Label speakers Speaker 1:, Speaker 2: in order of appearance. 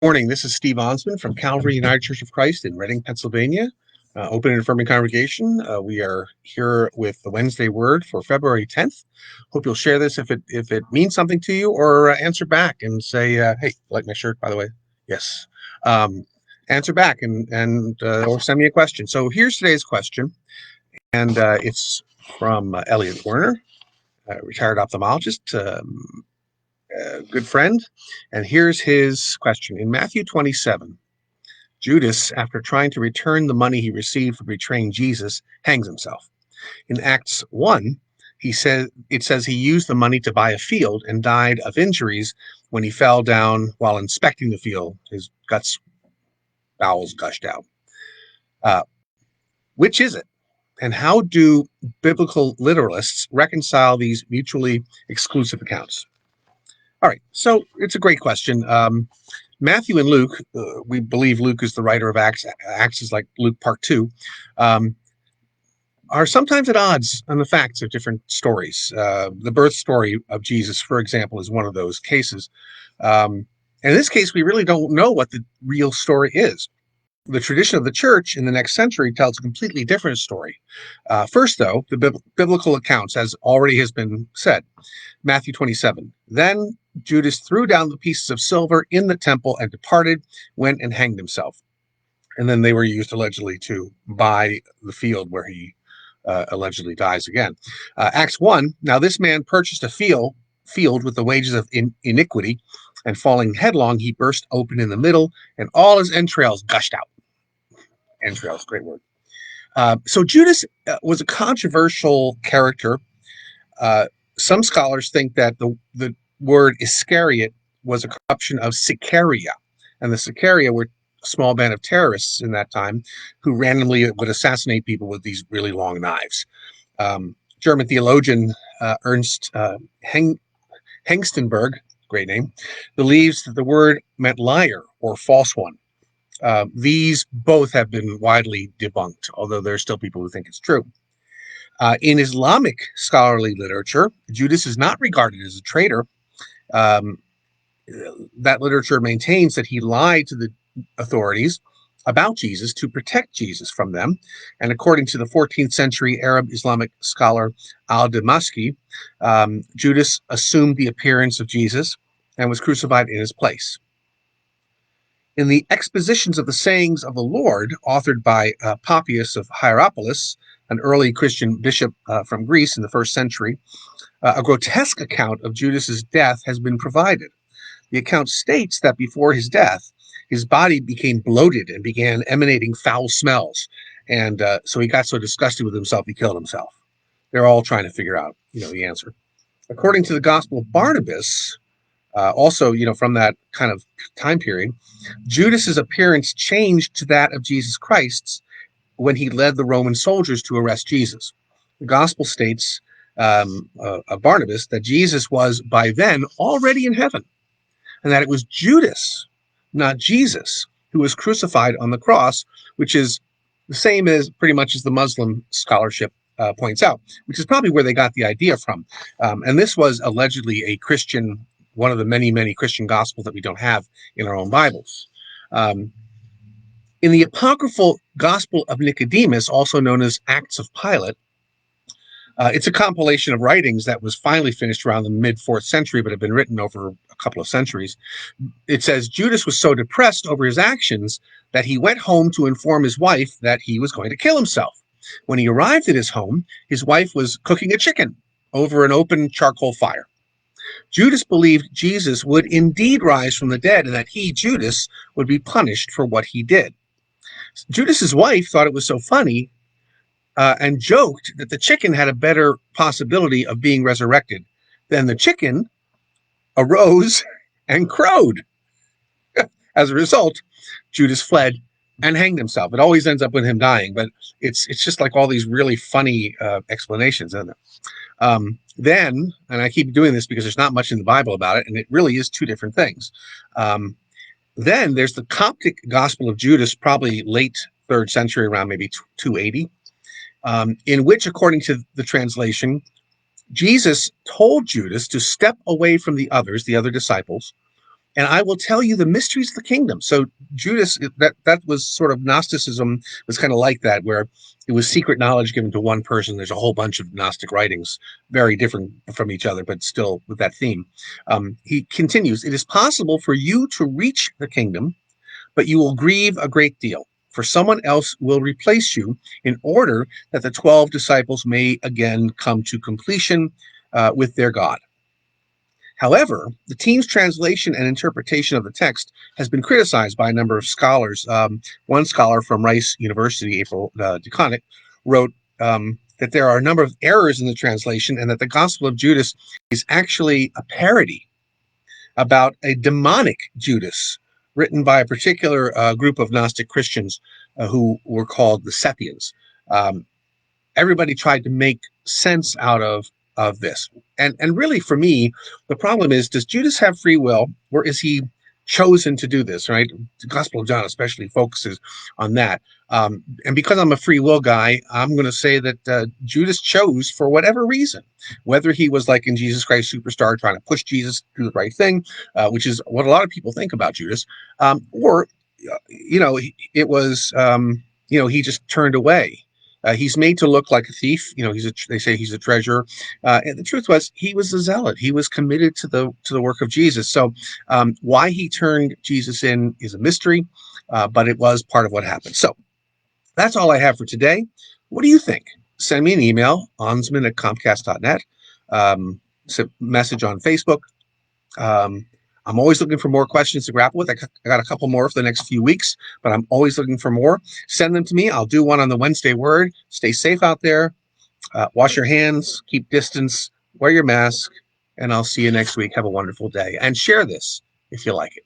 Speaker 1: Morning. This is Steve Onsman from Calvary United Church of Christ in Reading, Pennsylvania. Open and affirming congregation. We are here with the Wednesday Word for February 10th. Hope you'll share this if it means something to you, or answer back and say, "Hey, like my shirt, by the way." Yes. Answer back and or send me a question. So here's today's question, and it's from Elliot Werner, retired ophthalmologist. Good friend. And here's his question. In Matthew 27, Judas, after trying to return the money he received for betraying Jesus, hangs himself. In Acts 1, it says he used the money to buy a field and died of injuries when he fell down while inspecting the field. His bowels gushed out. Which is it? And how do biblical literalists reconcile these mutually exclusive accounts? All right, so it's a great question. Matthew and Luke, we believe Luke is the writer of Acts. Acts is like Luke Part 2, are sometimes at odds on the facts of different stories. The birth story of Jesus, for example, is one of those cases. In this case, we really don't know what the real story is. The tradition of the church in the next century tells a completely different story. First, though, the biblical accounts, as already has been said. Matthew 27. Then Judas threw down the pieces of silver in the temple and departed, went and hanged himself. And then they were used allegedly to buy the field where he allegedly dies again. Acts 1. Now this man purchased a field with the wages of iniquity, and falling headlong, he burst open in the middle, and all his entrails gushed out. Entrails, great word. So Judas was a controversial character. Some scholars think that the word Iscariot was a corruption of Sicaria, and the Sicaria were a small band of terrorists in that time who randomly would assassinate people with these really long knives. German theologian Ernst Hengstenberg, great name, believes that the word meant liar or false one. These both have been widely debunked, although there are still people who think it's true. In Islamic scholarly literature, Judas is not regarded as a traitor. That literature maintains that he lied to the authorities about Jesus to protect Jesus from them. And according to the 14th century Arab Islamic scholar al-Damaski, Judas assumed the appearance of Jesus and was crucified in his place. In the Expositions of the Sayings of the Lord, authored by Papias of Hierapolis, an early Christian bishop from Greece in the 1st century, a grotesque account of Judas's death has been provided. The account states that before his death, his body became bloated and began emanating foul smells, and so he got so disgusted with himself he killed himself. They're all trying to figure out, the answer. According to the Gospel of Barnabas, also, from that kind of time period, Judas's appearance changed to that of Jesus Christ's when he led the Roman soldiers to arrest Jesus. The Gospel states of Barnabas that Jesus was by then already in heaven, and that it was Judas, not Jesus, who was crucified on the cross, which is the same as pretty much as the Muslim scholarship points out, which is probably where they got the idea from. And this was allegedly a Christian, one of the many, many Christian gospels that we don't have in our own Bibles. In the apocryphal Gospel of Nicodemus, also known as Acts of Pilate, it's a compilation of writings that was finally finished around the mid-4th century, but had been written over a couple of centuries. It says, Judas was so depressed over his actions that he went home to inform his wife that he was going to kill himself. When he arrived at his home, his wife was cooking a chicken over an open charcoal fire. Judas believed Jesus would indeed rise from the dead and that he, Judas, would be punished for what he did. Judas's wife thought it was so funny and joked that the chicken had a better possibility of being resurrected. Then the chicken arose and crowed. As a result, Judas fled and hanged himself. It always ends up with him dying, but it's just like all these really funny explanations, isn't it? Then, and I keep doing this because there's not much in the Bible about it, and it really is two different things. Then there's the Coptic Gospel of Judas, probably late 3rd century, around maybe 280, in which, according to the translation, Jesus told Judas to step away from the others, the other disciples, and I will tell you the mysteries of the kingdom. So Judas, that was sort of Gnosticism, was kind of like that, where it was secret knowledge given to one person. There's a whole bunch of Gnostic writings, very different from each other, but still with that theme. He continues, it is possible for you to reach the kingdom, but you will grieve a great deal. For someone else will replace you in order that the 12 disciples may again come to completion with their God. However, the team's translation and interpretation of the text has been criticized by a number of scholars. One scholar from Rice University, April DeConnick, wrote that there are a number of errors in the translation and that the Gospel of Judas is actually a parody about a demonic Judas written by a particular group of Gnostic Christians who were called the Sethians. Everybody tried to make sense out of this. And really, for me, the problem is, does Judas have free will, or is he chosen to do this, right? The Gospel of John especially focuses on that. And because I'm a free will guy, I'm going to say that Judas chose for whatever reason, whether he was like in Jesus Christ Superstar trying to push Jesus to do the right thing, which is what a lot of people think about Judas, or, it was, he just turned away. He's made to look like a thief. They say he's a treasurer, and the truth was he was a zealot. He was committed to the work of Jesus. So why he turned Jesus in is a mystery, but it was part of what happened. So that's all I have for today. What do you think? Send me an email, onsman@comcast.net. Send a message on Facebook. I'm always looking for more questions to grapple with. I got a couple more for the next few weeks, but I'm always looking for more. Send them to me. I'll do one on the Wednesday Word. Stay safe out there. Wash your hands, keep distance, wear your mask, and I'll see you next week. Have a wonderful day. And share this if you like it.